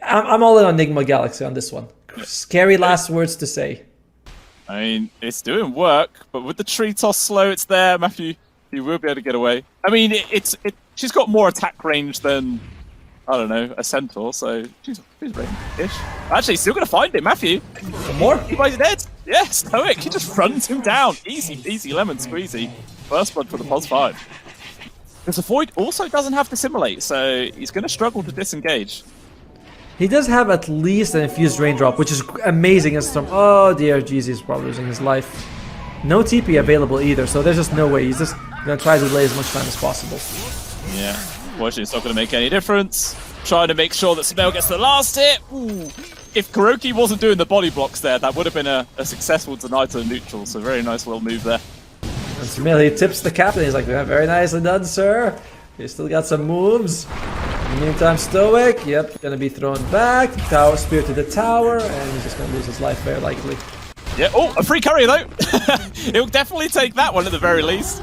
I'm all in on Nigma Galaxy on this one. Scary last words to say. I mean, it's doing work, but with the tree toss slow, it's there. Matthew, you will be able to get away. I mean, she's got more attack range than, I don't know, a centaur, so she's range-ish. Actually, still going to find it, Matthew. Some more? He buys dead. Yeah, Stoic. He just runs him down. Easy lemon squeezy. First blood for the pos 5. Because the Void also doesn't have to simulate, so he's going to struggle to disengage. He does have at least an infused raindrop, which is amazing as Storm. Oh dear, Jeezy is probably losing his life. No TP available either, so there's just no way. He's just going to try to delay as much time as possible. Yeah, fortunately it's not going to make any difference. Trying to make sure that SumaiL gets the last hit. Ooh. If KuroKy wasn't doing the body blocks there, that would have been a successful deny to the neutral, so very nice little move there. And SumaiL, he tips the captain. He's like, yeah, very nicely done, sir. You still got some moves. In the meantime, Stoic, yep, gonna be thrown back. Tower spear to the tower, and he's just gonna lose his life very likely. Yeah, oh, a free courier though. He'll definitely take that one at the very least.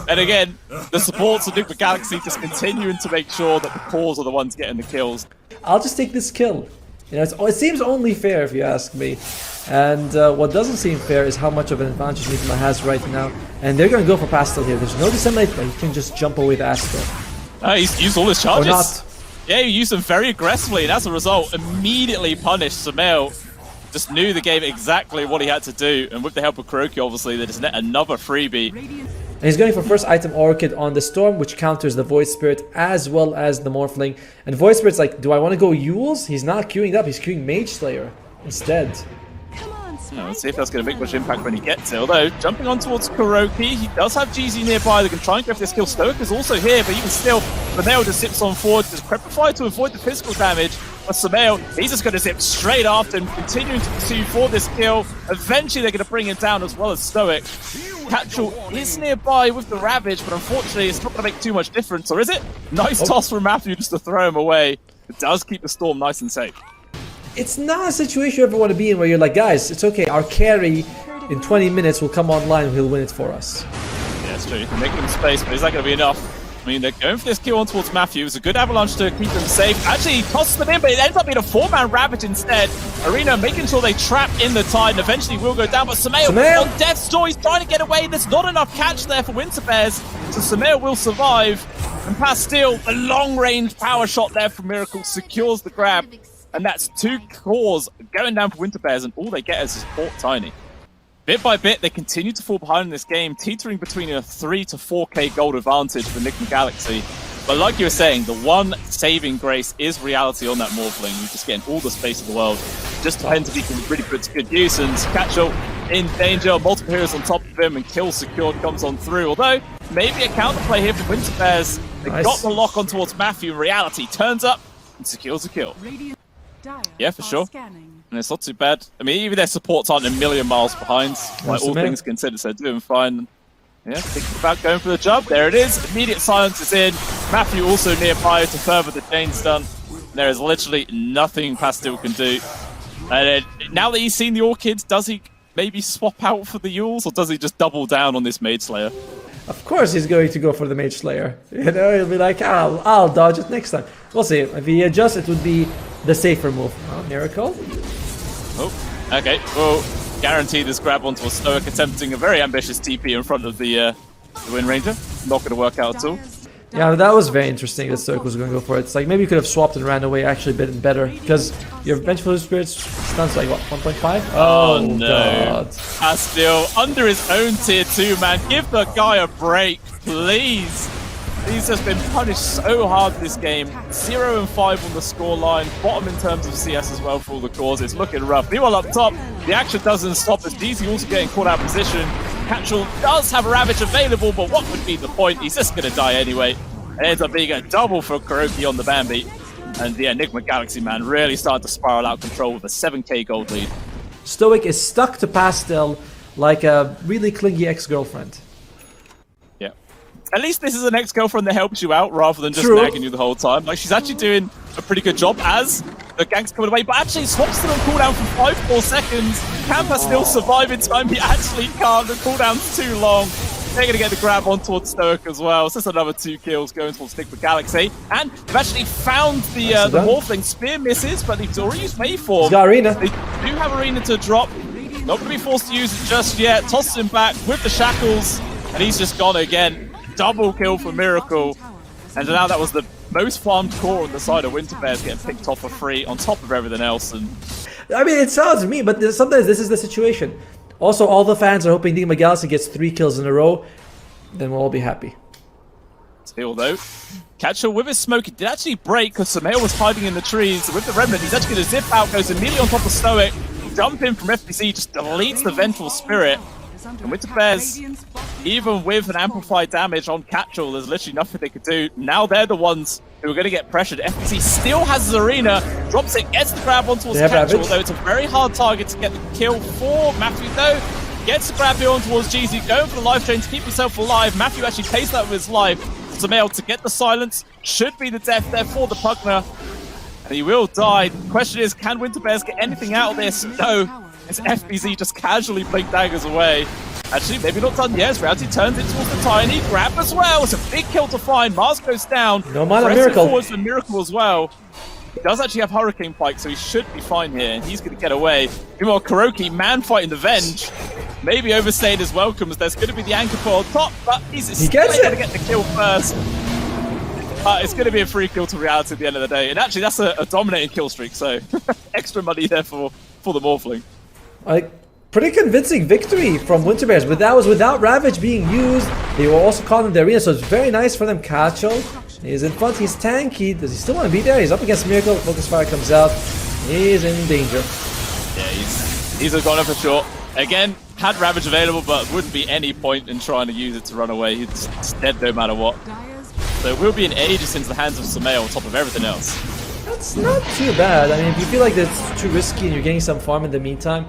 And again, the supports of Nigma Galaxy just continuing to make sure that the cores are the ones getting the kills. I'll just take this kill. You know, it seems only fair if you ask me. And what doesn't seem fair is how much of an advantage Nigma has right now. And they're gonna go for Pastil here. There's no disseminate, but he can just jump away the Astro. He's used all his charges. Or not. Yeah, he used them very aggressively, and as a result, immediately punished SumaiL. Just knew the game exactly what he had to do, and with the help of KuroKy, obviously, they just net another freebie. And he's going for first item Orchid on the Storm, which counters the Void Spirit as well as the Morphling. And Void Spirit's like, do I want to go Yules? He's not queuing up, he's queuing Mage Slayer instead. Let's see if that's going to make much impact when he gets it. Although, jumping on towards KuroKy, he does have Jeezy nearby. They can try and go for this kill. Stoic is also here, but even still, SumaiL just zips on forward, just Crepify to avoid the physical damage. But SumaiL, he's just going to zip straight after and continuing to pursue for this kill. Eventually, they're going to bring him down as well as Stoic. KaChal is nearby with the Ravage, but unfortunately, it's not going to make too much difference, or is it? Nice toss from Matthew just to throw him away. It does keep the Storm nice and safe. It's not a situation you ever want to be in where you're like, guys, it's okay, our carry in 20 minutes will come online and he'll win it for us. Yeah, it's true. You can make him space, but is that going to be enough? I mean, they're going for this kill on towards Matthew. It's a good avalanche to keep them safe. Actually, he tosses them in, but it ends up being a 4-man Ravage instead. Arena making sure they trap in the tide and eventually will go down. But SumaiL on death's door, he's trying to get away. There's not enough catch there for Winter Bears, so SumaiL will survive. And Pastil, a long-range power shot there from Miracle, secures the grab. And that's 2 cores going down for Winter Bears, and all they get is support Tiny. Bit by bit, they continue to fall behind in this game, teetering between a 3 to 4k gold advantage for Nigma Galaxy. But like you were saying, the one saving grace is reality on that Morphling. You're just getting all the space of the world. Just depends if he can really put to good use, and KaChal in danger, multiple heroes on top of him, and kill secured comes on through. Although, maybe a counterplay here for Winter Bears. They got the lock on towards Matthew. Reality turns up and secures a kill. Yeah, for sure. And it's not too bad. I mean, even their supports aren't a million miles behind. Like, all things considered, so they're doing fine. Yeah, thinking about going for the job. There it is. Immediate silence is in. Matthew also nearby to further the chain stun. There is literally nothing Pastil can do. And now that he's seen the Orchids, does he maybe swap out for the Yules, or does he just double down on this Mage Slayer? Of course he's going to go for the Mage Slayer. You know, he'll be like, I'll dodge it next time. We'll see. If he adjusts, it would be the safer move. Oh, Miracle. Oh, okay. Well, guarantee this grab onto a Stoic, attempting a very ambitious TP in front of the Wind Ranger. Not going to work out at all. Yeah, that was very interesting that Stoic was going to go for it. It's like, maybe you could have swapped and ran away actually a bit better, because your Vengeful Spirit's stuns like, what, 1.5? Oh no. God. Pastil, under his own tier 2, man. Give the guy a break, please. He's just been punished so hard this game. 0 and 5 on the scoreline. Bottom in terms of CS as well for all the cores. It's looking rough. Meanwhile, up top, the action doesn't stop as Jeezy also getting caught out of position. KaChal does have a Ravage available, but what would be the point? He's just going to die anyway. It ends up being a double for KuroKy on the Bambi. And yeah, Nigma Galaxy, man, really started to spiral out of control with a 7k gold lead. Stoic is stuck to Pastil like a really clingy ex-girlfriend. Yeah. At least this is an ex-girlfriend that helps you out rather than just nagging you the whole time. Like, she's actually doing a pretty good job as the gank's coming away, but actually swaps still on cooldown for 5 more seconds. Can Pastil survive in time? He actually can't. The cooldown's too long. They're going to get the grab on towards Stoic as well. So that's another 2 kills going towards Nigma Galaxy. And they've actually found the Morphling. Spear misses, but they've already used Waveform. He's got Arena. They do have Arena to drop. Not going to be forced to use it just yet. Tosses him back with the shackles, and he's just gone again. Double kill for Miracle. And now that was the most farmed core on the side of Winter Bears getting picked off for free on top of everything else. And I mean, it sounds mean, but sometimes this is the situation. Also, all the fans are hoping Nigma Galaxy gets 3 kills in a row. Then we'll all be happy. Still though, KaChal with his smoke, it did actually break because SumaiL was hiding in the trees. With the Remnant, he's actually going to zip out, goes immediately on top of Stoic. Jump in from FPC, just deletes the Vengeful Spirit. And Winter Bears, even with an amplified damage on KaChal, there's literally nothing they could do. Now they're the ones who are going to get pressured. FPC still has his Arena, drops it, gets the grab on towards KaChal, although it's a very hard target to get the kill for Matthew, though. Gets the grab here on towards Jeezy, going for the life chain to keep himself alive. Matthew actually pays that with his life. SumaiL to get the silence, should be the death there for the Pugner. And he will die. The question is, can Winter Bears get anything out of this? No. It's FBZ just casually blink daggers away. Actually, maybe not done yet. Reality turns it towards the tiny grab as well. It's a big kill to find. Mars goes down. No mana Miracle. Forwards for Miracle as well. He does actually have Hurricane Pike, so he should be fine here, and he's going to get away. Meanwhile, KuroKy, man fighting the Venge. Maybe overstayed his welcome, as there's going to be the anchor point on top, but he's still going to get the kill first. It's going to be a free kill to Reality at the end of the day. And actually, that's a dominating kill streak, so extra money there for the Morphling. Like, pretty convincing victory from Winter Bears, but that was without Ravage being used. They were also caught in the arena, so it's very nice for them. KaChal, he's in front, he's tanky. Does he still want to be there? He's up against Miracle. Focus Fire comes out. He's in danger. Yeah, he's a goner for sure. Again, had Ravage available, but wouldn't be any point in trying to use it to run away. He's dead no matter what. So it will be an ages into the hands of SumaiL on top of everything else. That's not too bad. I mean, if you feel like that's too risky and you're getting some farm in the meantime,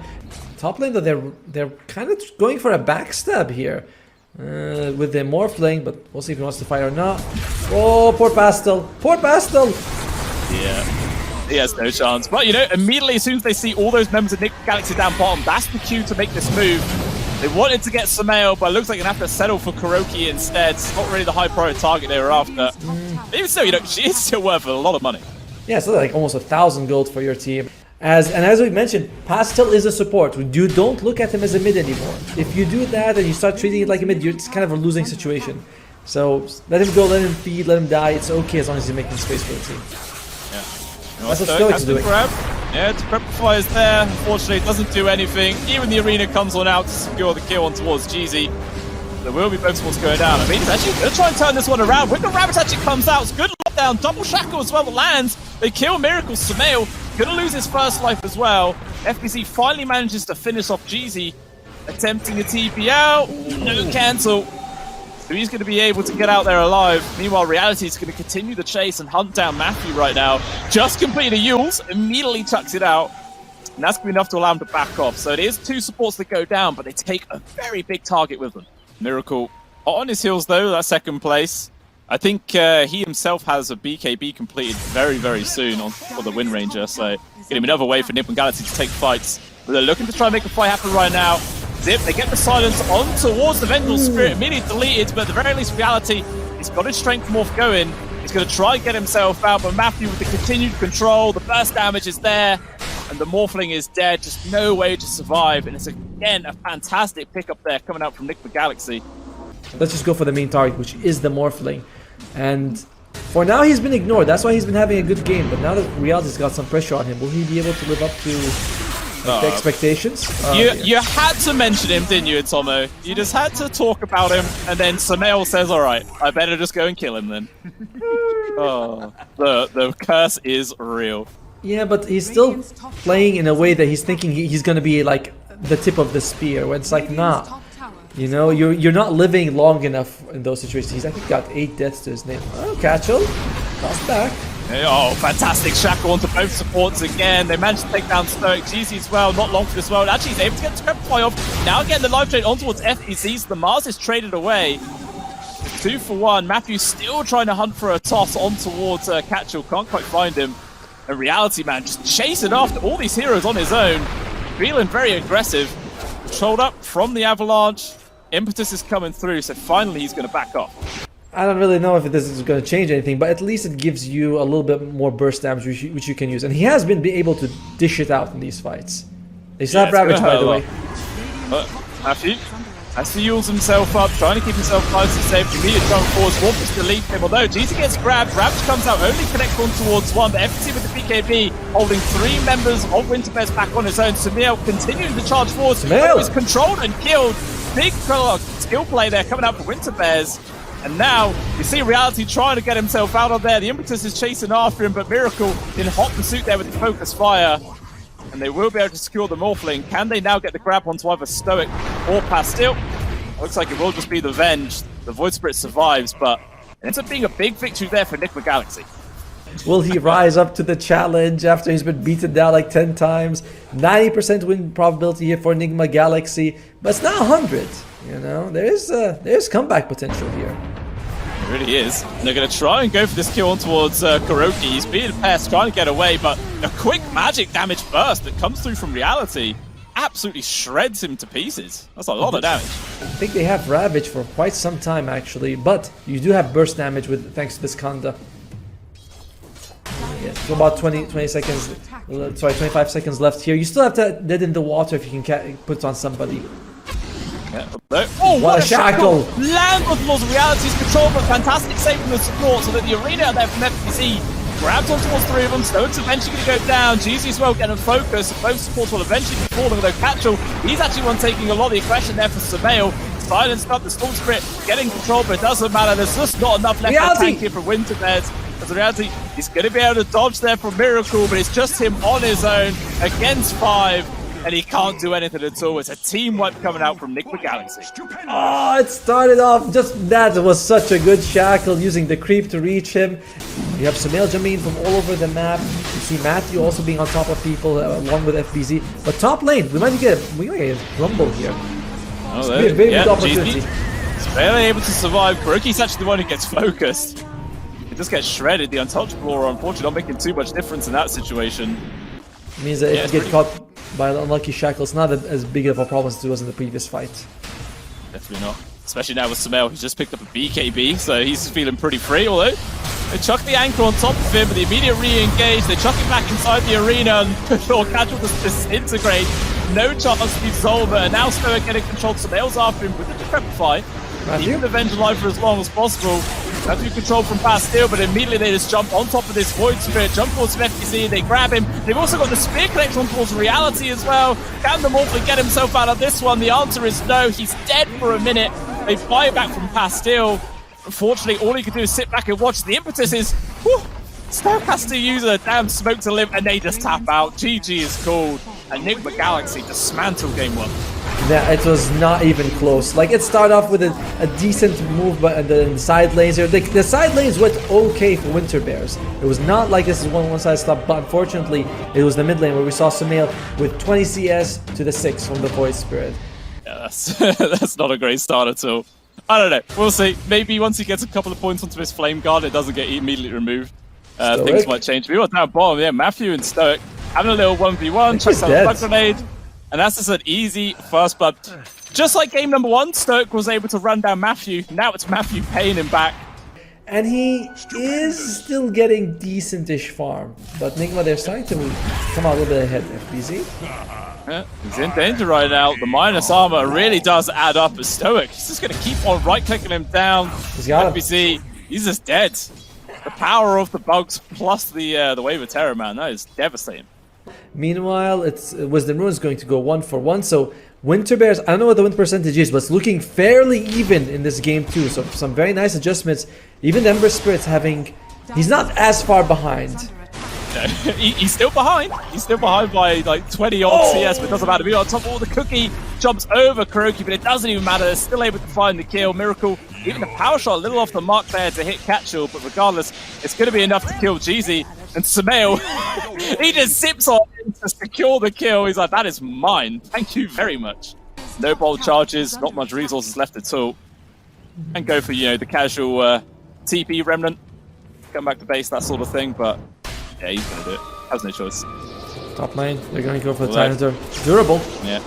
top lane, though, they're kind of going for a backstab here with the Morphling, but we'll see if he wants to fight or not. Oh, poor Pastil. Poor Pastil! Yeah, he has no chance. But, you know, immediately as soon as they see all those members of Nigma Galaxy down bottom, that's the cue to make this move. They wanted to get SumaiL, but it looks like they're going to have to settle for KuroKy instead. It's not really the high priority target they were after. Even so, you know, she is still worth a lot of money. Yeah, so like almost 1,000 gold for your team. As we mentioned, Pastil is a support. You don't look at him as a mid anymore. If you do that and you start treating it like a mid, it's kind of a losing situation. So let him go, let him feed, let him die. It's okay as long as you're making space for the team. Yeah. That's what Stoic's doing. Yeah, Prepify is there. Unfortunately, it doesn't do anything. Even the Arena comes on out to secure the kill on towards Jeezy. There will be both sports going down. I mean, he's actually going to try and turn this one around. When the Rabbit actually comes out, it's good lockdown. Double shackle as well that lands. They kill Miracle. SumaiL going to lose his first life as well. FPC finally manages to finish off Jeezy. Attempting a TP out. No cancel. So he's going to be able to get out there alive. Meanwhile, Reality is going to continue the chase and hunt down Matthew right now. Just completed a Yules, immediately chucks it out. And that's going to be enough to allow him to back off. So it is 2 supports that go down, but they take a very big target with them. Miracle on his heels though, that second place. I think he himself has a BKB completed very, very soon for the Wind Ranger. So getting another way for Nigma Galaxy to take fights. But they're looking to try and make a fight happen right now. Zip, they get the silence on towards the Vengeful Spirit, immediately deleted, but at the very least Reality, he's got his strength morph going. He's going to try and get himself out, but Matthew with the continued control, the burst damage is there, and the Morphling is dead, just no way to survive, and it's again a fantastic pickup there coming out from Nigma Galaxy. Let's just go for the main target, which is the Morphling. And for now he's been ignored, that's why he's been having a good game, but now that Reality's got some pressure on him, will he be able to live up to the expectations? You had to mention him, didn't you, Tomo? You just had to talk about him, and then SumaiL says, alright, I better just go and kill him then. Oh, the curse is real. Yeah, but he's still playing in a way that he's thinking he's going to be like the tip of the spear, when it's like, nah. You know, you're not living long enough in those situations. He's, I think, got 8 deaths to his name. Oh, KaChal, toss back. Oh, fantastic shackle onto both supports again. They managed to take down Stoic. Jeezy as well, not long for this world. Actually, he's able to get the Prepify off. Now getting the live trade on towards FPC. So the Mars is traded away. 2 for 1. Matthew still trying to hunt for a toss on towards KaChal. Can't quite find him. A Reality, man, just chasing after all these heroes on his own. Feeling very aggressive. Controlled up from the Avalanche. Impetus is coming through, so finally he's going to back off. I don't really know if this is going to change anything, but at least it gives you a little bit more burst damage, which you can use. And he has been able to dish it out in these fights. They still have Ravage, by the way. Matthew has to use himself up, trying to keep himself close and safe. Immediate jump force, Warpus to lead him. Although Jeezy gets grabbed, Ravage comes out, only connects on towards one. But FPC with the BKB holding 3 members of Winterbears back on his own. SumaiL continuing to charge forward. SumaiL is controlled and killed. Big skill play there coming out for Winterbears. And now you see Reality trying to get himself out of there. The Impetus is chasing after him, but Miracle in hot pursuit there with the focus fire. And they will be able to secure the Morphling. Can they now get the grab onto either Stoic or Pastil? Looks like it will just be the Venge. The Void Spirit survives, but it ends up being a big victory there for Nigma Galaxy. Will he rise up to the challenge after he's been beaten down like 10 times? 90% win probability here for Nigma Galaxy, but it's not 100. You know, there's comeback potential here. It really is. And they're going to try and go for this kill on towards KuroKy. He's being pest, trying to get away, but a quick magic damage burst that comes through from Reality absolutely shreds him to pieces. That's a lot of damage. I think they have Ravage for quite some time, actually, but you do have burst damage with thanks to this Kanda. Yeah, so about 20 seconds, sorry, 25 seconds left here. You still have to dead in the water if you can put it on somebody. Yeah. Oh, what a shackle! Land with Laws of Reality's control, but fantastic save from the support so that the arena out there from FPC grabs on towards 3 of them. Stoic's eventually going to go down. Jeezy as well getting focus. Both supports will eventually be falling, although KaChal, he's actually one taking a lot of the aggression there for SumaiL. Silenced up the Storm Spirit, getting control, but it doesn't matter. There's just not enough left to tank here for Winterbears. As a Reality, he's going to be able to dodge there from Miracle, but it's just him on his own against 5. And he can't do anything at all. It's a team wipe coming out from Nigma Galaxy. Oh, it started off just that. Was such a good shackle using the creep to reach him. You have SumaiL Jamin from all over the map. You see Matthew also being on top of people along with FBZ. But top lane, we might get a rumble here. Oh, it's a very good opportunity. He's barely able to survive. KuroKy's actually the one who gets focused. He just gets shredded. The Untouchable are unfortunately not making too much difference in that situation. It means that if you get caught by an unlucky shackle, it's not as big of a problem as it was in the previous fight. Definitely not. Especially now with SumaiL, he's just picked up a BKB, so he's feeling pretty free, although they chuck the anchor on top of him, but they immediately re-engage, they chuck him back inside the arena, and KaChal just disintegrate. No chance to dissolve it, and now Stoic getting controlled. SumaiL's after him with the Decrepify. Keeping the Venge alive for as long as possible. That's your control from Pastil, but immediately they just jump on top of this Void Spirit, jump towards FPC, they grab him. They've also got the Spear connection towards Reality as well. Can the Morphling get himself out of this one? The answer is no. He's dead for a minute. They buy it back from Pastil. Unfortunately, all he can do is sit back and watch. The Impetus is... Whew, Stoic has to use a damn smoke to live, and they just tap out. GG is called. And Nigma Galaxy dismantle game 1. Yeah, it was not even close. Like, it started off with a decent move, but the side lanes here, the side lanes went okay for Winterbears. It was not like this is one side stop, but unfortunately, it was the mid lane where we saw SumaiL with 20 CS to the 6 from the Void Spirit. Yeah, that's not a great start at all. I don't know. We'll see. Maybe once he gets a couple of points onto his Flame Guard, it doesn't get immediately removed. Things might change. We were down bottom, yeah, Matthew and Stoic having a little 1v1, chucks out a bug grenade. And that's just an easy first blood. Just like game number 1, Stoic was able to run down Matthew. Now it's Matthew paying him back. And he is still getting decent-ish farm. But Nigma, they're starting to come out a little bit ahead. FBZ. Yeah, he's in danger right now. The minus armor really does add up as Stoic. He's just going to keep on right-clicking him down. FBZ, he's just dead. The power of the bugs plus the wave of terror, man, that is devastating. Meanwhile, Wisdom Rune's going to go 1-for-1, so Winterbears, I don't know what the win percentage is, but it's looking fairly even in this game too, so some very nice adjustments. Even the Ember Spirit's he's not as far behind. No, he's still behind. He's still behind by like 20 odd CS, but it doesn't matter. We're on top of all the cookie, jumps over KuroKy, but it doesn't even matter. They're still able to find the kill. Miracle, even the power shot a little off the mark there to hit KaChal, but regardless, it's going to be enough to kill Jeezy. And SumaiL, he just zips on in to secure the kill. He's like, that is mine. Thank you very much. No bold charges, not much resources left at all. And go for, the casual TP remnant. Come back to base, that sort of thing, but yeah, he's going to do it. Has no choice. Top lane, they're going to go for the Tyranitar. Durable. Yeah.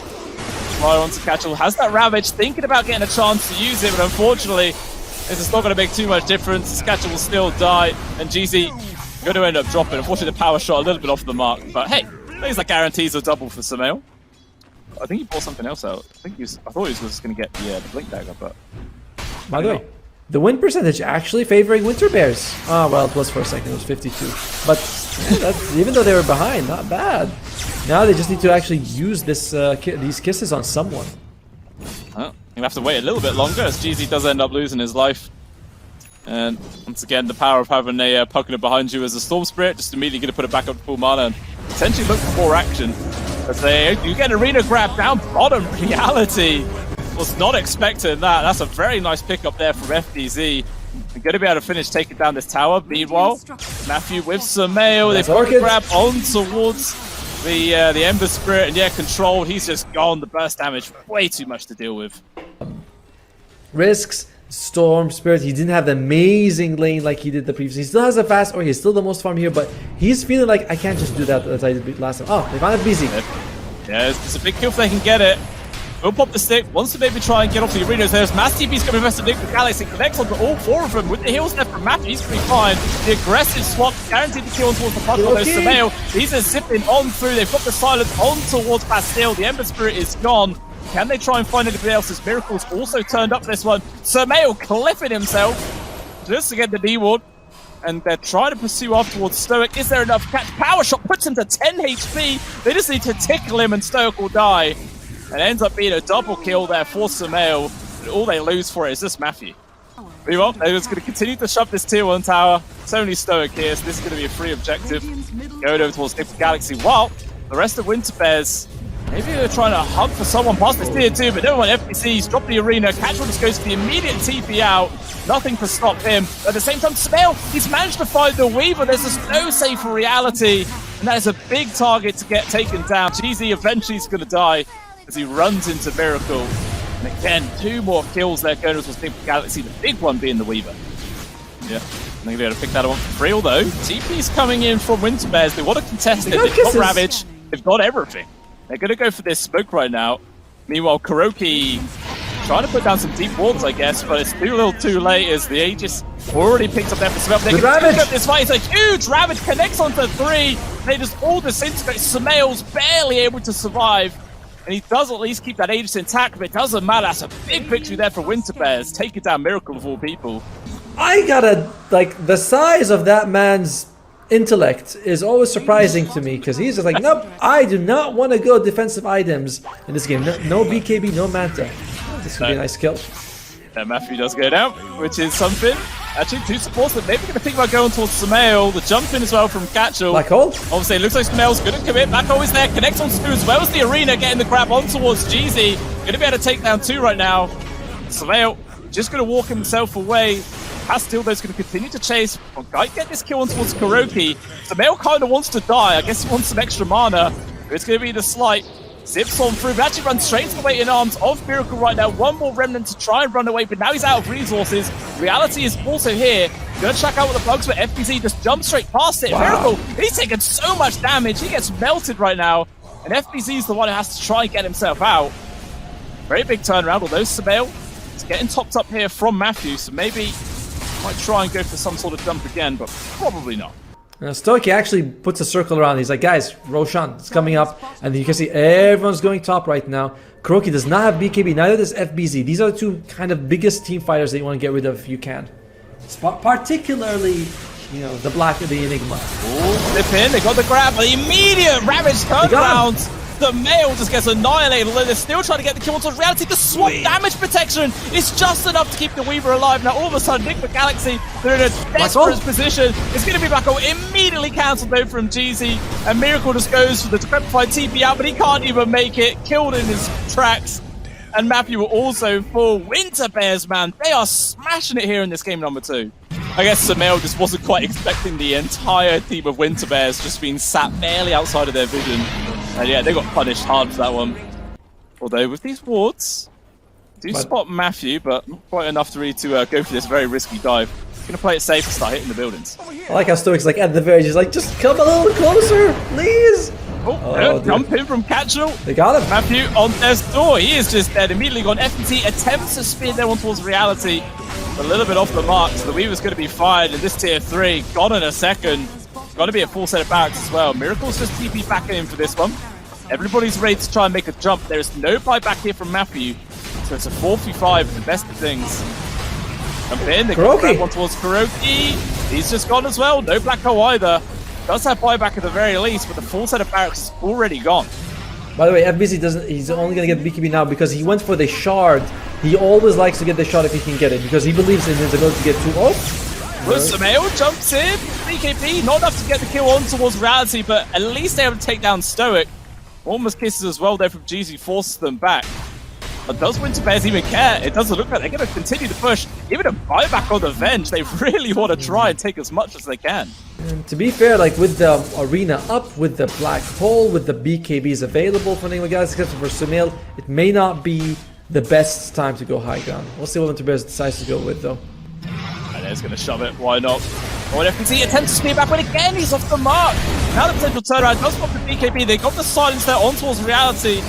fire onto KaChal. Has that Ravage, thinking about getting a chance to use it, but unfortunately, this is not going to make too much difference. KaChal will still die, and Jeezy going to end up dropping. Unfortunately, the power shot a little bit off the mark, but hey, at least that guarantees a double for SumaiL. I think he bought something else out. I thought he was just going to get the Blink Dagger, but... By the way, the win percentage actually favoring Winter Bears. Oh, well, it was for a second. It was 52. But that's, even though they were behind, not bad. Now they just need to actually use this these kisses on someone. Well, you'll have to wait a little bit longer as Jeezy does end up losing his life. And once again, the power of having a Puckner behind you as a Storm Spirit, just immediately going to put it back up to full mana and potentially look for more action. As you get Arena grab down bottom. Reality was not expecting that. That's a very nice pickup there from FBZ. They're going to be able to finish taking down this tower. Meanwhile, Matthew with SumaiL. They've got the grab on towards the Ember Spirit, and yeah, controlled. He's just gone. The burst damage, way too much to deal with. Risks, Storm Spirit. He didn't have the amazing lane like he did the previous. He still has a fast, or he's still the most farm here, but he's feeling like I can't just do that as I did last time. Oh, they found it busy. Yeah, it's a big kill if they can get it. We'll pop the stick, wants to maybe try and get off the arenas. There's Mass TP's going to invest in Nigma Galaxy, connects onto all four of them with the heals left from Matthew. He's pretty fine. The aggressive swap, guaranteed to kill towards the puzzle. There's SumaiL. These are zipping on through. They've got the silence on towards Pastil. The Ember Spirit is gone. Can they try and find anybody else's Miracles also turned up this one. SumaiL clipping himself just to get the D-Ward. And they're trying to pursue off towards Stoic. Is there enough? Catch power shot puts him to 10 HP. They just need to tickle him and Stoic will die. And it ends up being a double kill there for SumaiL. And all they lose for it is this Matthew. Meanwhile, they're just going to continue to shove this tier 1 tower. It's only Stoic here, so this is going to be a free objective. Going over towards Nigma Galaxy. While the rest of Winter Bears, maybe they're trying to hunt for someone past this tier 2, but no one FPCs. Drop the arena. KaChal just goes for the immediate TP out. Nothing to stop him. But at the same time, SumaiL, he's managed to find the Weaver. There's just no save for Reality. And that is a big target to get taken down. Jeezy eventually is going to die as he runs into Miracle. And again, 2 more kills there going towards Nigma Galaxy. The big one being the Weaver. Yeah, I think they're going to pick that one for free, although TP's coming in from Winter Bears. They want to contest it. They've got Ravage. They've got everything. They're going to go for this smoke right now. Meanwhile, KuroKy trying to put down some deep wards, I guess, but it's too little too late as the Aegis already picked up there for SumaiL. They can pick up this fight. It's a huge Ravage, connects onto 3. They just all disintegrate. SumaiL's barely able to survive. And he does at least keep that Aegis intact, but it doesn't matter. That's a big victory there for Winter Bears. Take it down Miracle of all people. I gotta, like, the size of that man's intellect is always surprising to me, because he's just like, nope, I do not want to go defensive items in this game. No BKB, no Manta. This would be a nice kill. And Matthew does go down, which is something. Actually, 2 supports that maybe going to think about going towards SumaiL. The jump in as well from KaChal. Black hole? Obviously, it looks like SumaiL's going to commit. Black hole is there. Connects on Stu as well as the arena, getting the grab on towards Jeezy. Going to be able to take down 2 right now. SumaiL just going to walk himself away. Pastil, though, is going to continue to chase. KuroKy get this kill on towards KuroKy. SumaiL kind of wants to die. I guess he wants some extra mana. It's going to be the slight. Zips on through, but actually runs straight to the waiting arms of Miracle right now. One more remnant to try and run away, but now he's out of resources. Reality is also here. Gonna check out what the bugs, but FBZ just jumps straight past it. Wow. Miracle, he's taking so much damage. He gets melted right now. And FBZ is the one who has to try and get himself out. Very big turnaround, although SumaiL is getting topped up here from Matthew, so maybe might try and go for some sort of dump again, but probably not. Stoic actually puts a circle around. He's like, guys, Roshan is coming up. And you can see everyone's going top right now. KuroKy does not have BKB, neither does FBZ. These are the 2 kind of biggest team fighters that you want to get rid of if you can. Particularly, you know, the Enigma. Oh, flip in, they got the grab. The immediate Ravage turnaround. SumaiL just gets annihilated, although they're still trying to get the kill towards Reality. The swap damage protection is just enough to keep the Weaver alive. Now all of a sudden, Nigma Galaxy, they're in a desperate position. It's going to be Black Hole, immediately cancelled though from Jeezy, and Miracle just goes for the decrepified TP out, but he can't even make it. Killed in his tracks. And Matthew will also fall. Winter Bears, man, they are smashing it here in this game number 2. I guess SumaiL just wasn't quite expecting the entire team of Winter Bears just being sat barely outside of their vision. And yeah, they got punished hard for that one. Although with these wards, do spot Matthew, but not quite enough to really go for this very risky dive. He's going to play it safe and start hitting the buildings. I like how Stoic's like at the very, he's like, just come a little closer, please. Oh, Jump in from KaChal. They got him. Matthew on death's door. He is just dead. Immediately gone. FPT attempts to speed their one towards reality. A little bit off the mark, so the Weaver's going to be fired in this tier 3. Gone in a second. Got to be a full set of barracks as well. Miracle's just TP back in for this one. Everybody's ready to try and make a jump. There is no buyback here from Matthew. So it's a 4v5, the best of things. Jump in, they got that one towards KuroKy. He's just gone as well. No black hole either. Does have buyback at the very least, but the full set of barracks is already gone. By the way, FBC doesn't. He's only gonna get BKB now because he went for the shard. He always likes to get the shard if he can get it because he believes in his ability to get 2 off. Well, SumaiL jumps in. BKB, not enough to get the kill on towards reality, but at least they're able to take down Stoic. Almost kisses as well there from Jeezy, forces them back. But does WinterBears even care? It doesn't look like they're going to continue to push. Even a buyback on the Venge, they really want to try and take as much as they can. And to be fair, like with the arena up, with the black hole, with the BKBs available for Nigma guys, except for SumaiL, it may not be the best time to go high ground. We'll see what WinterBears decides to go with though. And he's going to shove it. Why not? Or FPT attempts to speed back, but again, he's off the mark. Now the potential turnaround does pop the BKB. They got the silence there on towards reality.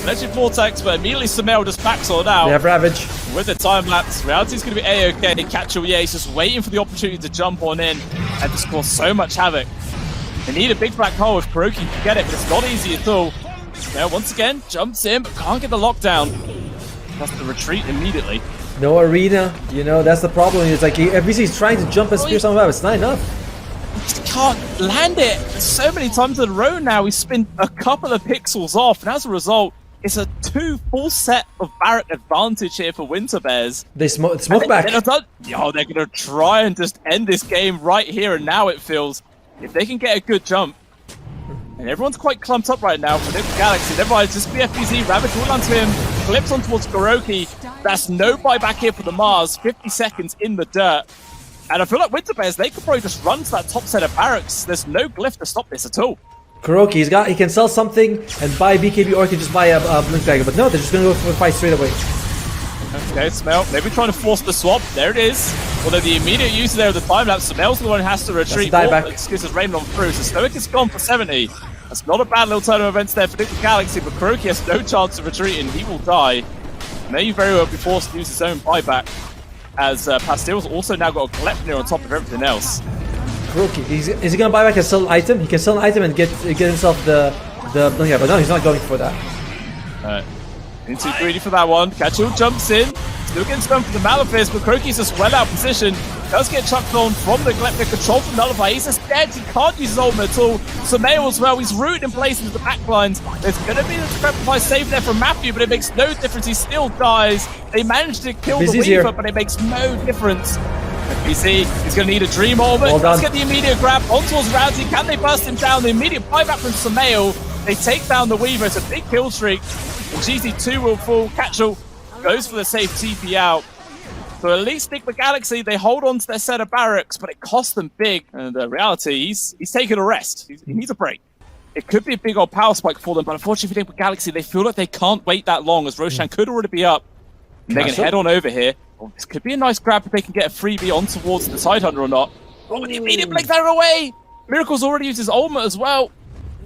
Legend Vortex, but immediately SumaiL just backs on out. They have Ravage. With the time lapse, reality's going to be A-OK. KaChal, yeah, he's just waiting for the opportunity to jump on in and just cause so much havoc. They need a big black hole if KuroKy can get it, but it's not easy at all. Now, once again, jumps in, but can't get the lockdown. Has to retreat immediately. No arena, you know, that's the problem. It's like FBC's trying to jump and spear something up. It's not enough. He just can't land it. So many times in a row now, he's spun a couple of pixels off, and as a result, it's a 2 full set of barrack advantage here for WinterBears. They smoke back. They're going to try and just end this game right here and now, it feels. If they can get a good jump. And everyone's quite clumped up right now for the Galaxy. Everybody's just BFBZ, Ravage all onto him, flips on towards KuroKy. That's no buyback here for the Mars. 50 seconds in the dirt. And I feel like WinterBears, they could probably just run to that top set of barracks. There's no glyph to stop this at all. KuroKy, he can sell something and buy BKB, or he can just buy a Blink Dagger. But no, they're just going to go for a fight straight away. Okay, SumaiL, maybe trying to force the swap. There it is. Although the immediate use there of the time lapse, SumaiL's the one who has to retreat. Excuses raining on through, so Stoic is gone for 70. That's not a bad little turn of events there for the Galaxy, but KuroKy has no chance of retreating. He will die. May very well be forced to use his own buyback, as Pastil's also now got a Glepnir on top of everything else. KuroKy, is he going to buy back a sell an item? He can sell an item and get himself the Blink Dagger, but no, he's not going for that. Alright. Being too greedy for that one. KaChal jumps in. Still getting stunned from the Malefice, but KuroKy's just well out of position. Does get chucked on from the Glepnir, control from Nullify. He's just dead. He can't use his ultimate at all. SumaiL as well. He's rooted in place into the backlines. There's going to be the Discrepify save there from Matthew, but it makes no difference. He still dies. They managed to kill the Weaver, but it makes no difference. FBC, he's going to need a Dream Orbit. Let's get the immediate grab on towards Reality. Can they burst him down? The immediate buyback from SumaiL. They take down the Weaver. It's a big kill streak. And Jeezy 2 will fall. KaChal goes for the safe TP out. So at least Nigma Galaxy, they hold on to their set of barracks, but it costs them big. And Reality, he's taking a rest. He needs a break. It could be a big old power spike for them, but unfortunately for Nigma Galaxy, they feel like they can't wait that long, as Roshan could already be up. And they can head on over here. Oh, this could be a nice grab if they can get a freebie on towards the Tidehunter or not. Oh, the immediate blink that away! Miracle's already used his ultimate as well.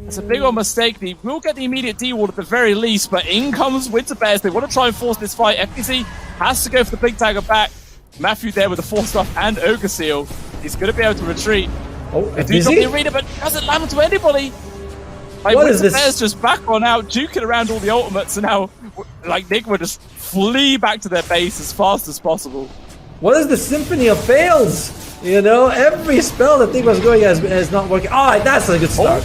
It's a big old mistake. They will get the immediate D-ward at the very least, but in comes WinterBears. They want to try and force this fight. FPC has to go for the Blink Dagger back. Matthew there with the Force Stuff and Ogre Seal. He's going to be able to retreat. Oh, they do drop the arena, but doesn't land to anybody. Like, what is this? WinterBears just back on out, duking around all the ultimates, and now, like, Nigma just flee back to their base as fast as possible. What is the Symphony of Fails? You know, every spell that Nigma's going has not working. Ah, that's a good start.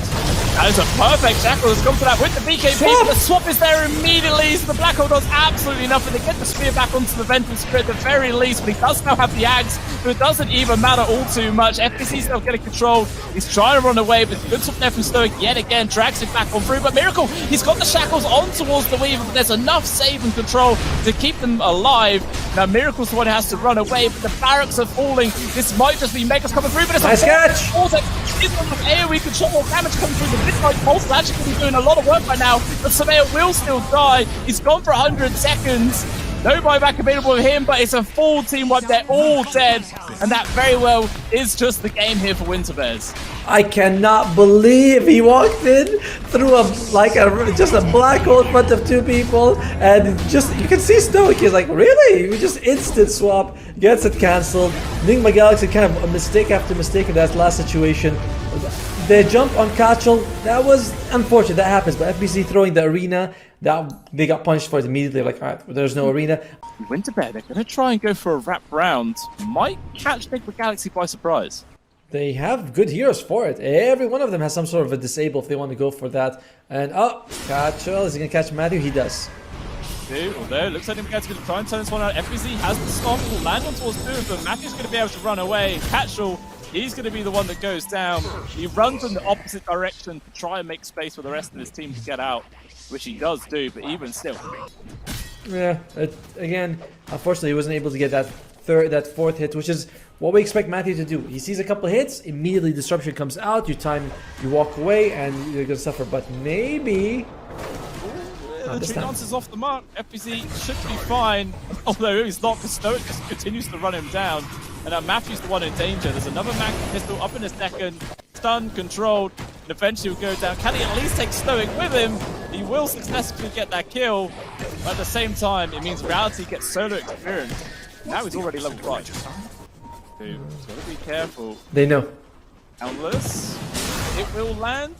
That is a perfect Shackle has come to that with the BKB, but the swap is there immediately, so the Black Hole does absolutely nothing. They get the spear back onto the Vengeance Spirit at the very least, but he does now have the Axe, so it doesn't even matter all too much. FPC's still getting control. He's trying to run away, but good swap there from Stoic yet again, drags it back on through. But Miracle, he's got the Shackles on towards the Weaver, but there's enough save and control to keep them alive. Now Miracle's the one who has to run away, but the barracks are falling. This might just be Megas coming through, but it's nice catch! AoE control, more damage coming through. The Midnight Pulse is actually going to be doing a lot of work right now, but SumaiL will still die. He's gone for 100 seconds. No buyback available for him, but it's a full team wipe. They're all dead. And that very well is just the game here for Winter Bears. I cannot believe he walked in through just a black hole in front of two people, and just you can see Stoic. He's like, really? We just instant swap, gets it cancelled. Nigma Galaxy kind of a mistake after mistake in that last situation. They jump on KaChal. That was unfortunate. That happens. But FBC throwing the arena, that they got punished for it immediately. Like, all right, there's no arena. Winter Bear, they're going to try and go for a wrap round. Might catch Nigma Galaxy by surprise. They have good heroes for it. Every one of them has some sort of a disable if they want to go for that. And KaChal, is he going to catch Matthew? He does. Although, looks like Nigma Galaxy going to try and turn this one out. FBC has the stop, will land on towards two of them. Matthew's going to be able to run away. KaChal, he's going to be the one that goes down. He runs in the opposite direction to try and make space for the rest of his team to get out, which he does do, but even still. Yeah, again, unfortunately, he wasn't able to get that fourth hit, which is what we expect Matthew to do. He sees a couple hits, immediately disruption comes out, you walk away, and you're going to suffer. But maybe... The tree dance is off the mark. FBC should be fine, although he's not, because Stoic just continues to run him down. And now Matthew's the one in danger. There's another Mac pistol up in a second, stunned, controlled, and eventually will go down. Can he at least take Stoic with him? He will successfully get that kill, but at the same time, it means Reality gets solo experience. Now he's already level 5. Dude, he's got to be careful. They know. Countless. It will land.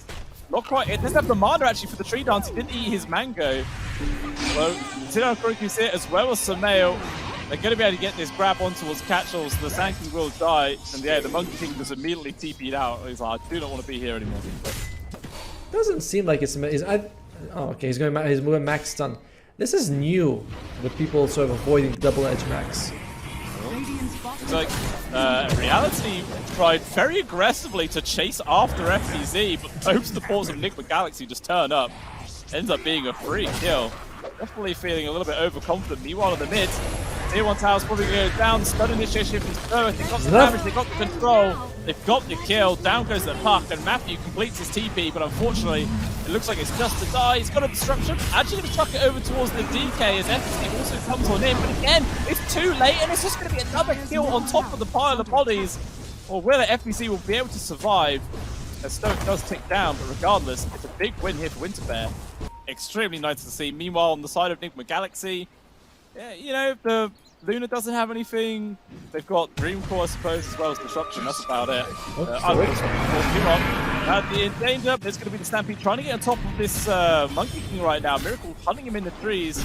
Not quite. It doesn't have the mana actually for the tree dance. He didn't eat his mango. Well, KuroKy's here as well as SumaiL. They're going to be able to get this grab on towards KaChal, so the Sand King will die. And yeah, the Monkey King just immediately TP'd out. He's like, I do not want to be here anymore. Doesn't seem like it's... oh, okay, he's moving max stun. This is new, with people sort of avoiding double edge max. It's like, Reality tried very aggressively to chase after FBZ, but both supports of Nigma Galaxy just turn up. Ends up being a free kill. Definitely feeling a little bit overconfident. Meanwhile, in the mid, Tier 1 tower's probably going to go down. Stun initiation from Stoic. They got the damage, they got the control, they've got the kill. Down goes the puck, and Matthew completes his TP, but unfortunately, it looks like it's just to die. He's got a disruption. Actually going to chuck it over towards the DK as FBC also comes on in, but again, it's too late, and it's just going to be another kill on top of the pile of bodies. Or whether FBC will be able to survive as Stoic does tick down, but regardless, it's a big win here for Winter Bear. Extremely nice to see. Meanwhile, on the side of Nigma Galaxy, yeah, you know, the Luna doesn't have anything. They've got Dream Core, I suppose, as well as Disruption. That's about it. In danger. There's going to be the Stampede trying to get on top of this Monkey King right now. Miracle hunting him in the trees.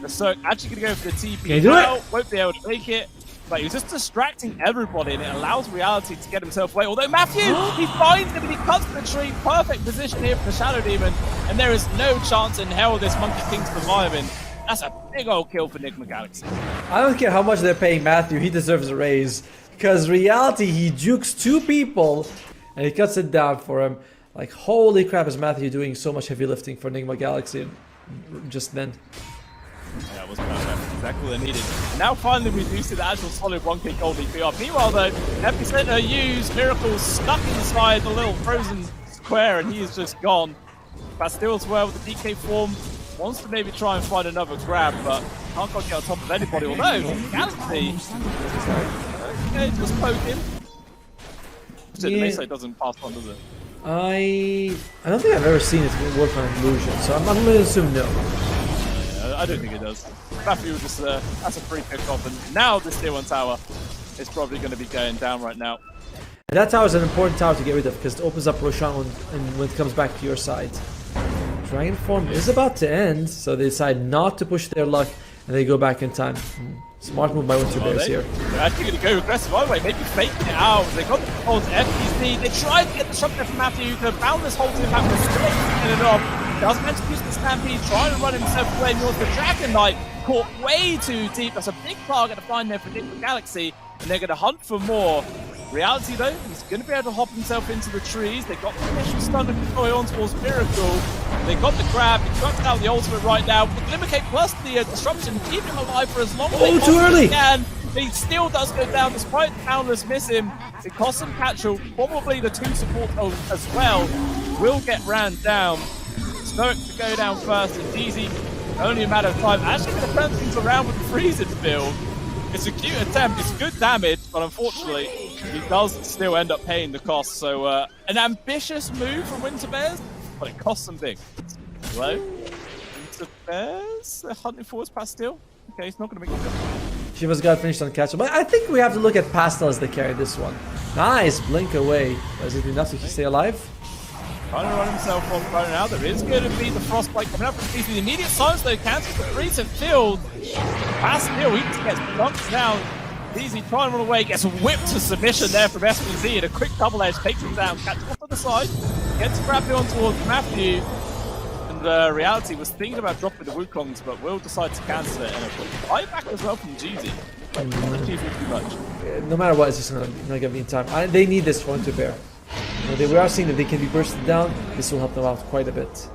So actually going to go for the TP now. Won't be able to make it. But he's just distracting everybody, and it allows Reality to get himself away. Although Matthew, he finds him and he cuts the tree. Perfect position here for the Shadow Demon. And there is no chance in hell this Monkey King's surviving. That's a big old kill for Nigma Galaxy. I don't care how much they're paying Matthew, he deserves a raise. Because Reality, he jukes two people, and he cuts it down for him. Like, holy crap, is Matthew doing so much heavy lifting for Nigma Galaxy just then. Yeah, it was perfect. Exactly what they needed. And now finally we do see the actual solid 1k gold DPR. Meanwhile though, Epicenter used Miracle stuck inside the little frozen square, and he is just gone. Pastil as well with the DK form. Wants to maybe try and find another grab, but can't quite get on top of anybody. Although, Galaxy, okay, just poke him. The Mesa doesn't pass on, does it? I don't think I've ever seen it work on illusion, so I'm going to assume no. I don't think it does. Matthew just, that's a free pick-off, and now this Tier 1 tower is probably going to be going down right now. And that tower is an important tower to get rid of, because it opens up Roshan when it comes back to your side. Dragon form is about to end, so they decide not to push their luck, and they go back in time. Smart move by Winter Bears here. They're actually going to go aggressive either way, maybe faking it out. They got the control to FPC. They tried to get the shot there from Matthew, who could have bound this whole team back, but still get it off. Does manage to use the Stampede, trying to run himself away. North the Dragon Knight caught way too deep. That's a big target to find there for Nigma Galaxy, and they're going to hunt for more. Reality though, he's going to be able to hop himself into the trees. They got the initial stun to deploy on towards Miracle. They got the grab. He trucks out the ultimate right now. With Limicate plus the disruption, keep him alive for as long as they possibly can. He still does go down despite the Boundless miss him. It costs him KaChal. Probably the two support as well will get ran down. Stoic to go down first, and Jeezy, only a matter of time. Actually going to turn things around with the freeze build. It's a cute attempt, it's good damage, but unfortunately, he does still end up paying the cost. So, an ambitious move from Winter Bears, but it costs them big. Hello? Winter Bears? They're hunting forwards Pastil? Okay, he's not going to make it. Shiva's got finished on KaChal, but I think we have to look at Pastil as the carry this one. Nice, blink away. Is it enough to stay alive? Trying to run himself off right now. There is going to be the Frostbite coming up from Jeezy. The immediate silence though cancels the recent field. Pastil, he just gets bumped down. Jeezy trying to run away, gets whipped to submission there from SPZ, and a quick double edge takes him down. KaChal off to the side, gets grabbed on towards Matthew. And Reality was thinking about dropping the Wukongs, but will decide to cancel it. And a quick buyback as well from Jeezy. Too much. No matter what, it's just not gonna be in time. They need this one to bear. We are seeing that they can be bursted down. This will help them out quite a bit.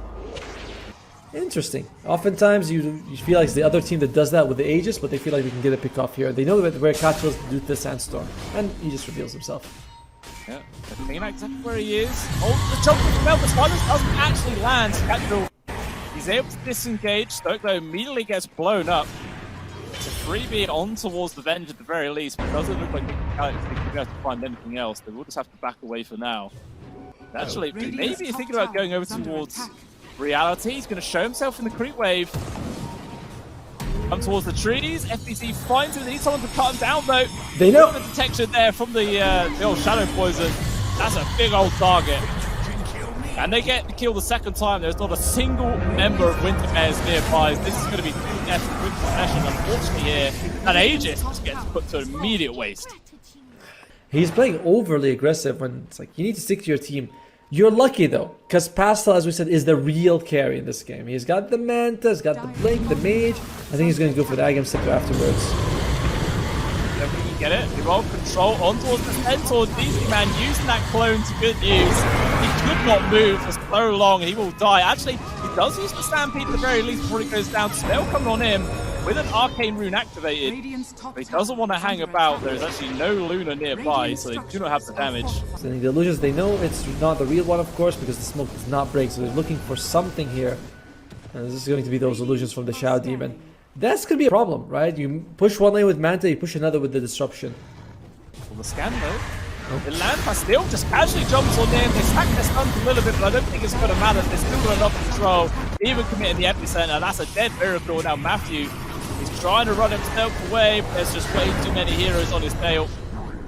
Interesting. Oftentimes you feel like it's the other team that does that with the Aegis, but they feel like they can get a pick off here. They know where KaChal is to do the Sandstorm, and he just reveals himself. Yeah, thinking exactly where he is. Oh, the jump with the belt, the silence doesn't actually land. KaChal, he's able to disengage. Stoic though immediately gets blown up. It's a freebie on towards the Venge at the very least, but it doesn't look like Galaxy can have to find anything else. They will just have to back away for now. Actually, maybe you're thinking about going over towards Reality. He's going to show himself in the creep wave. Come towards the trees. FBC finds him. They need someone to cut him down though. They know the detection there from the old Shadow Poison. That's a big old target. And they get the kill the second time. There's not a single member of Winter Bears nearby. This is going to be 2 deaths in quick succession. Unfortunately here, that Aegis just gets put to an immediate waste. He's playing overly aggressive when it's like, you need to stick to your team. You're lucky though, because Pastil, as we said, is the real carry in this game. He's got the Manta, he's got the Blink, the Mage. I think he's going to go for the Agam Scepter afterwards. You get it? You roll control on towards the Centaur. Jeezy man using that clone to good use. He could not move for so long and he will die. Actually, he does use the Stampede at the very least before he goes down. Spell coming on him with an Arcane Rune activated. But he doesn't want to hang about. There's actually no Luna nearby, so they do not have the damage. So the illusions, they know it's not the real one, of course, because the smoke does not break. So they're looking for something here. And this is going to be those illusions from the Shadow Demon. That's going to be a problem, right? You push one lane with Manta, you push another with the Disruption. Well, the scan though. The land Pastil just casually jumps on in. They stack their stuns a little bit, but I don't think it's going to matter. They're still got enough control. Even committing the epicenter. That's a dead miracle. Now Matthew, he's trying to run himself away, but there's just way too many heroes on his tail.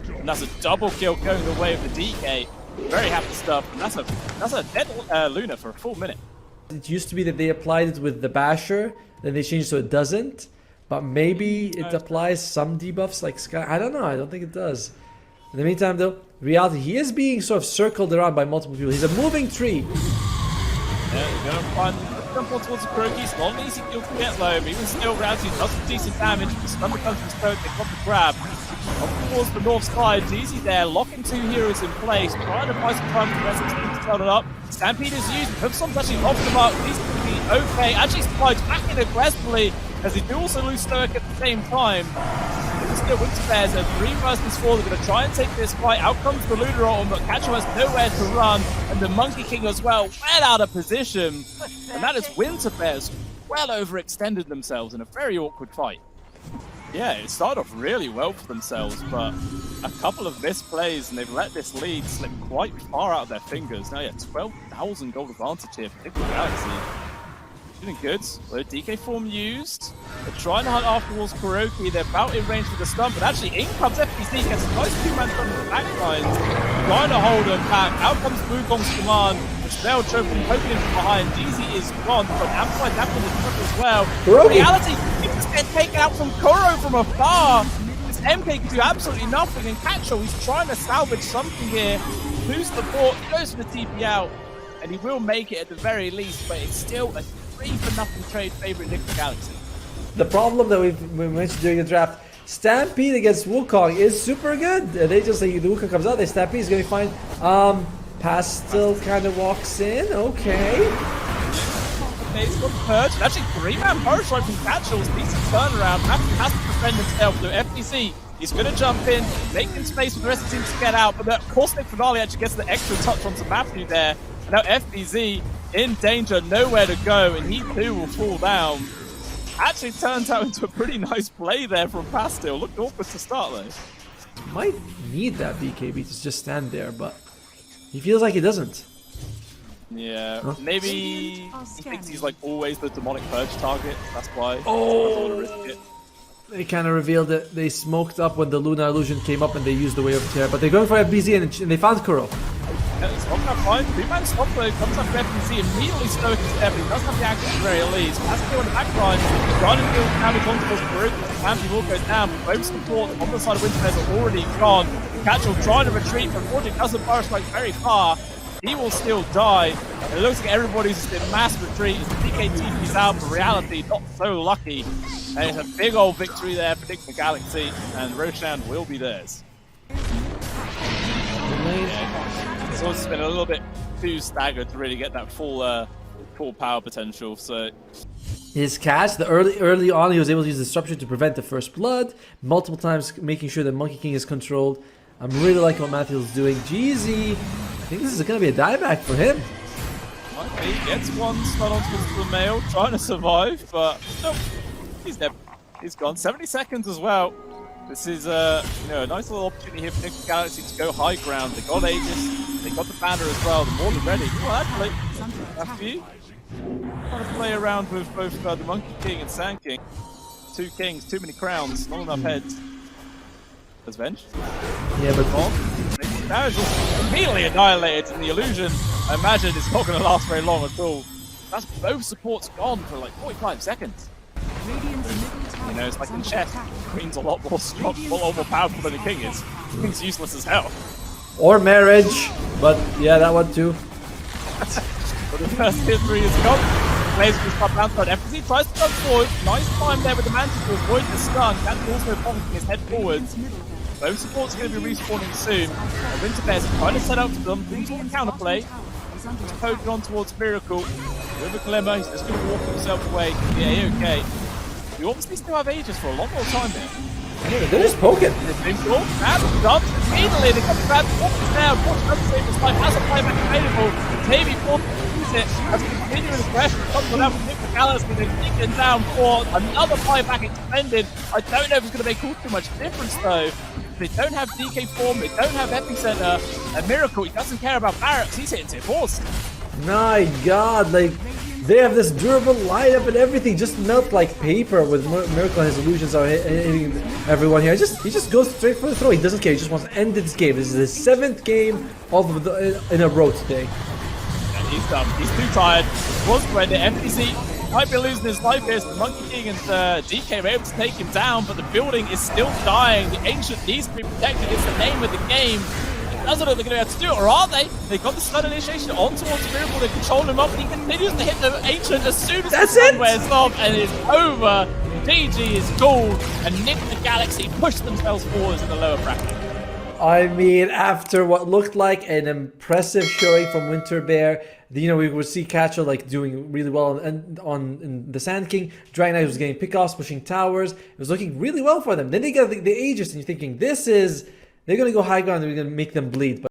And that's a double kill going the way of the DK. Very happy stuff. And that's a dead Luna for a full minute. It used to be that they applied it with the Basher, then they changed so it doesn't. But maybe it applies some debuffs like Sky. I don't know. I don't think it does. In the meantime, though, Reality, he is being sort of circled around by multiple people. He's a moving tree. Yeah, he's going to find jump on towards the KuroKy. It's not an easy kill to get low, but even still, Reality does some decent damage. The stun becomes his throat. They got the grab. Up towards the north side, Jeezy there, locking 2 heroes in place, trying to buy some time for the rest of the team to turn it up. Stampede is used, Hoofstom's actually off the mark. Jeezy going to be okay. Actually, slides back in aggressively as they do also lose Stoic at the same time. Still, Winter Bears are 3 versus 4. They're going to try and take this fight. Out comes the Lunar Autumn, but KaChal has nowhere to run, and the Monkey King as well, well out of position. And that is Winter Bears well overextended themselves in a very awkward fight. Yeah, it started off really well for themselves, but a couple of misplays, and they've let this lead slip quite far out of their fingers. Now, yeah, 12,000 gold advantage here for Galaxy. Doing good. So DK form used. They're trying to hunt afterwards KuroKy. They're about in range for the stun, but actually in comes FPC, gets a nice 2-man stun on the backlines. Trying to hold them back. Out comes Wukong's command. The spell choke from poking him from behind. Jeezy is gone, but Amplified Dampen is struck as well. KuroKy. Reality, he just gets taken out from Kuro from afar. This MK can do absolutely nothing, and KaChal, he's trying to salvage something here. Who's the port? Goes for the TP out, and he will make it at the very least, but it's still a 3-for-nothing trade favorite Nigma Galaxy. The problem that we mentioned during the draft, Stampede against Wukong is super good. They just say the Wukong comes out, they Stampede is going to find Pastil kind of walks in. Okay. It's got Purge. Actually, 3-man Purge right from KaChal's decent turnaround. Matthew has to defend himself. So FPC, he's going to jump in, making space for the rest of the team to get out. But the Caustic Finale actually gets the extra touch onto Matthew there. And now FBZ in danger, nowhere to go, and he too will fall down. Actually turns out into a pretty nice play there from Pastil. Looked awkward to start though. Might need that BKB to just stand there, but he feels like he doesn't. Yeah, Huh? maybe he thinks he's like always the demonic purge target. That's why. Oh! Risk it. They kind of revealed it. They smoked up when the Lunar Illusion came up and they used the Way of Terror. But they're going for FBZ and they found Kuro. It's not that fine. 2-man stop though, comes up with FPC, immediately Stoic is there, but he doesn't have the action at the very least. Has to go on the back line, trying to deal damage onto this group. Family will go down, but both support on the side of Winter's are already gone. KaChal trying to retreat, but unfortunately doesn't burst like very far. He will still die. And it looks like everybody's just in mass retreat as the DK is out, but reality not so lucky. And it's a big old victory there for Nigma Galaxy, and Roshan will be theirs. It's also been a little bit too staggered to really get that full power potential. So His catch, the early on, he was able to use Disruption to prevent the first blood, multiple times making sure that Monkey King is controlled. I'm really liking what Matthew's doing. Jeezy, I think this is going to be a dieback for him. he gets one stun onto the SumaiL, trying to survive, but nope, he's dead. He's gone. 70 seconds as well. This is a nice little opportunity here for Nigma Galaxy to go high ground. They got Aegis, they got the banner as well. They're more than ready. Well, actually, after you, trying to play around with both the Monkey King and Sand King. Two kings, too many crowns, not enough heads. There's Venge. Yeah, but Now it's just immediately annihilated in the illusion. I imagine it's not going to last very long at all. That's both supports gone for like 45 seconds. It's like in chess. Queen's a lot more strong, a lot more powerful than the king is. King's useless as hell. or marriage, but yeah, that one too. But the first hit 3 is gone. Plays with his top bounce on FPC, tries to come forward. Nice time there with the Mantis to avoid the stun. That's also popping his head forwards. Both supports are going to be respawning soon. Winter Bears are trying to set up for them. Things will counterplay. He's poking on towards Miracle. With a glimmer, he's just going to walk himself away. Yeah, okay. We obviously still have Aegis for a lot more time here. Yeah, they're just poking. Dance immediately, they come back, walk down, watch another save his life, has a playback available. Maybe forced to use it as we continue in the pressure. Comes without Nigma Galaxy, they're taken down for another playback expended. I don't know if it's going to make too much difference though. They don't have DK form, they don't have Epicenter. And Miracle, he doesn't care about barracks, he's hitting tier 4s. My god, like, they have this durable lineup and everything, just melt like paper with Miracle and his illusions are hitting everyone here. He just goes straight for the throw, he doesn't care, he just wants to end this game. This is his 7th game in a row today. And he's done, he's too tired. Was to end it, FPC might be losing his life here. The Monkey King and DK are able to take him down, but the building is still dying. The Ancient needs to be protected, it's the name of the game. Doesn't look like they're going to have to do it, or are they? They got the stun initiation on towards Miracle, they control him up, he continues to hit the Ancient as soon as the stun wears off, and it's over. GG is gold, and Nigma Galaxy push themselves forwards in the lower bracket. I mean, after what looked like an impressive showing from Winter Bear, we would see KaChal like doing really well in the Sand King. Dragon Knight was getting pickoffs, pushing towers. It was looking really well for them. Then they got the Aegis, and you're thinking, they're going to go high ground and we're going to make them bleed. But